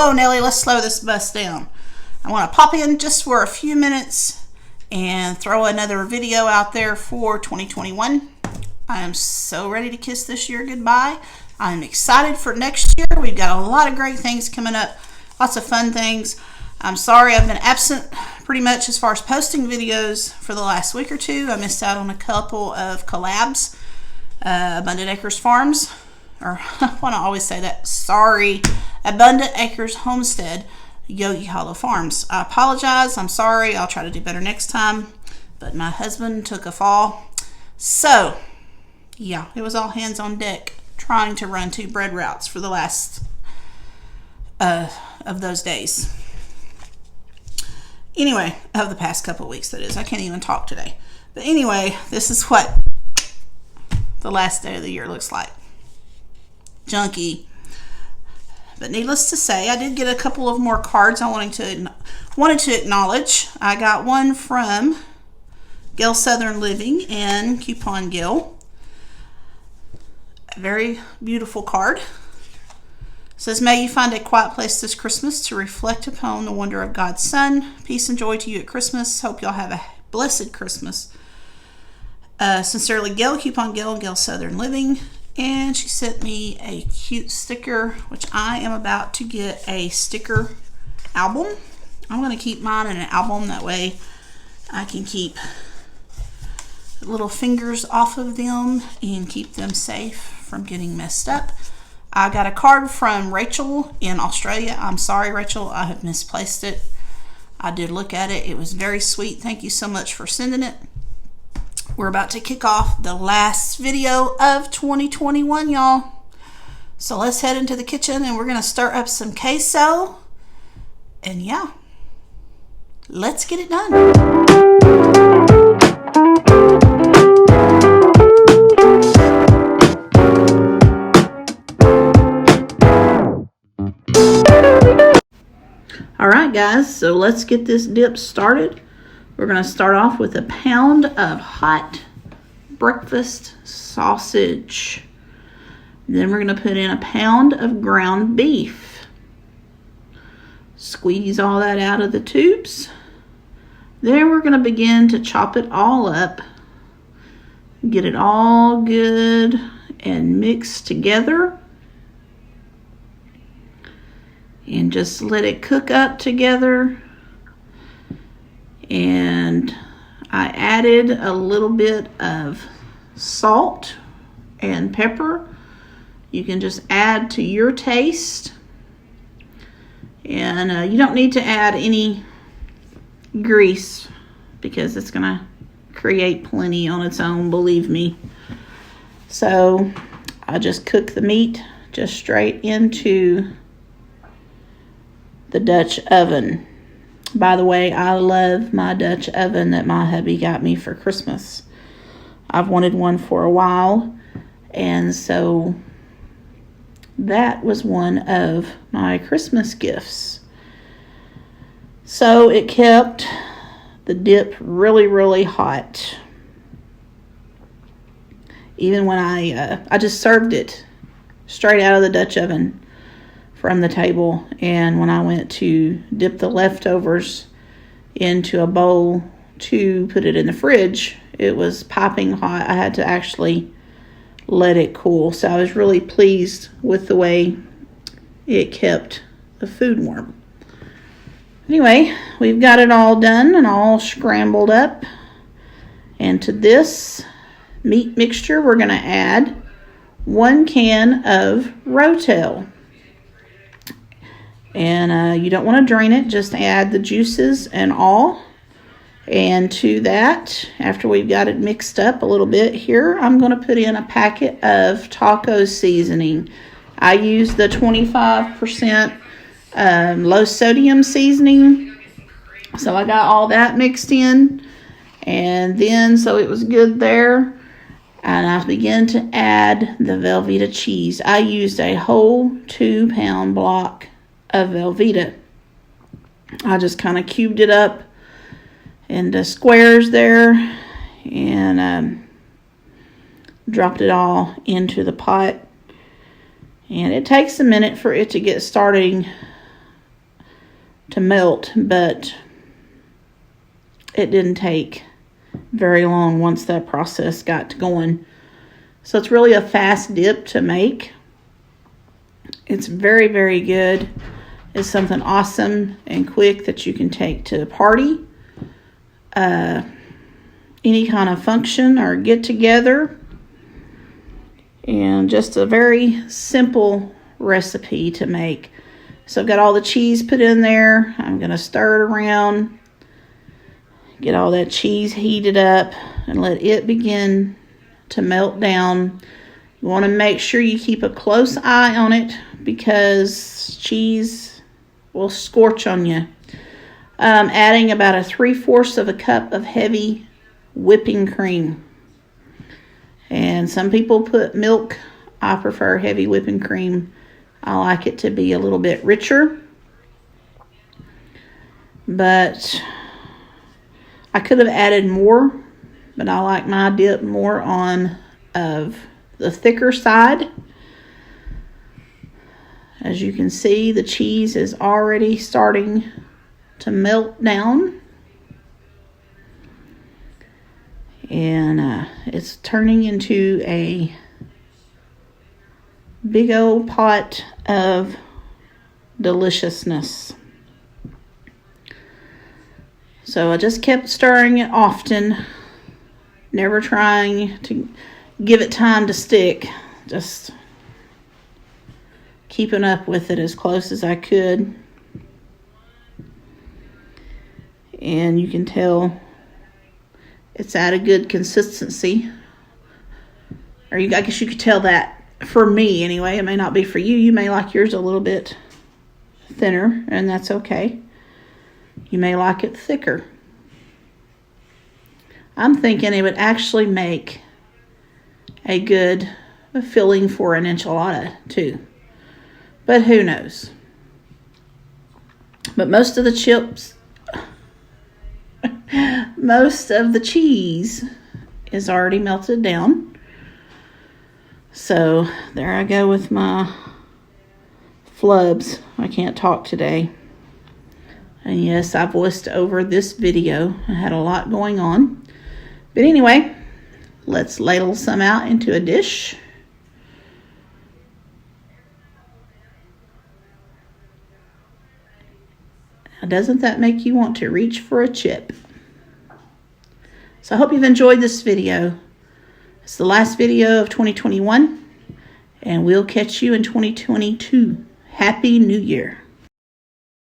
Whoa, Nelly, let's slow this bus down. I want to pop in just for a few minutes and throw another video out there for 2021. I am so ready to kiss this year goodbye. I'm excited for next year. We've got a lot of great things coming up, lots of fun things. I'm sorry I've been absent pretty much as far as posting videos for the last week or two. I missed out on a couple of collabs. Abundant Acres Farms, or I want to always say that, sorry, Abundant Acres Homestead, Yogi Hollow Farms. I apologize. I'm sorry. I'll try to do better next time. But my husband took a fall. So, yeah, it was all hands on deck trying to run 2 bread routes for the last of those days. Anyway, of the past couple of weeks, that is. I can't even talk today. But anyway, this is what the last day of the year looks like. Junky. But needless to say, I did get a couple of more cards I wanted to acknowledge. I got one from Gail Southern Living and Coupon Gail. A very beautiful card. It says, may you find a quiet place this Christmas to reflect upon the wonder of God's Son. Peace and joy to you at Christmas. Hope y'all have a blessed Christmas. Sincerely, Gail, Coupon Gail, and Gail Southern Living. And she sent me a cute sticker, which I am about to get a sticker album. I'm going to keep mine in an album. That way I can keep little fingers off of them and keep them safe from getting messed up. I got a card from Rachel in Australia. I'm sorry, Rachel, I have misplaced it. I did look at it. It was very sweet. Thank you so much for sending it. We're about to kick off the last video of 2021, y'all. So let's head into the kitchen and we're going to stir up some queso. And yeah, let's get it done. All right, guys, so let's get this dip started. We're going to start off with a pound of hot breakfast sausage. Then we're going to put in a pound of ground beef. Squeeze all that out of the tubes. Then we're going to begin to chop it all up. Get it all good and mixed together. And just let it cook up together. And I added a little bit of salt and pepper. You can just add to your taste. And you don't need to add any grease because it's going to create plenty on its own, believe me. So I just cook the meat just straight into the Dutch oven. By the way, I love my Dutch oven that my hubby got me for Christmas. I've wanted one for a while, and so that was one of my Christmas gifts. So it kept the dip really, really hot. Even when I just served it straight out of the Dutch oven from the table, and when I went to dip the leftovers into a bowl to put it in the fridge, it was piping hot. I had to actually let it cool. So I was really pleased with the way it kept the food warm. Anyway, we've got it all done and all scrambled up. And to this meat mixture, we're going to add 1 can of rotel. And you don't want to drain it, just add the juices and all. And to that, after we've got it mixed up a little bit here, I'm going to put in a packet of taco seasoning. I use the 25% low sodium seasoning. So I got all that mixed in. And then, so it was good there. And I began to add the Velveeta cheese. I used a whole 2-pound block of Velveeta. I just kind of cubed it up into squares there and dropped it all into the pot. And it takes a minute for it to get starting to melt, but it didn't take very long once that process got going. So it's really a fast dip to make. It's very, very good. It's something awesome and quick that you can take to a party, any kind of function or get together, and just a very simple recipe to make. So I've got all the cheese put in there. I'm going to stir it around, get all that cheese heated up, and let it begin to melt down. You want to make sure you keep a close eye on it because cheese will scorch on you. Adding about a 3/4 of a cup of heavy whipping cream. And some people put milk. I prefer heavy whipping cream. I like it to be a little bit richer. But I could have added more, but I like my dip more on of the thicker side. As you can see, the cheese is already starting to melt down. And it's turning into a big old pot of deliciousness. So I just kept stirring it often, never trying to give it time to stick, just keeping up with it as close as I could. And you can tell it's at a good consistency. Or I guess you could tell that for me anyway. It may not be for you. You may like yours a little bit thinner, and that's okay. You may like it thicker. I'm thinking it would actually make a good filling for an enchilada too. But who knows? But most of the chips, most of the cheese is already melted down. So there I go with my flubs. I can't talk today. And yes, I voiced over this video. I had a lot going on. But anyway, let's ladle some out into a dish. Now, doesn't that make you want to reach for a chip? So I hope you've enjoyed this video. It's the last video of 2021, and we'll catch you in 2022. Happy New Year.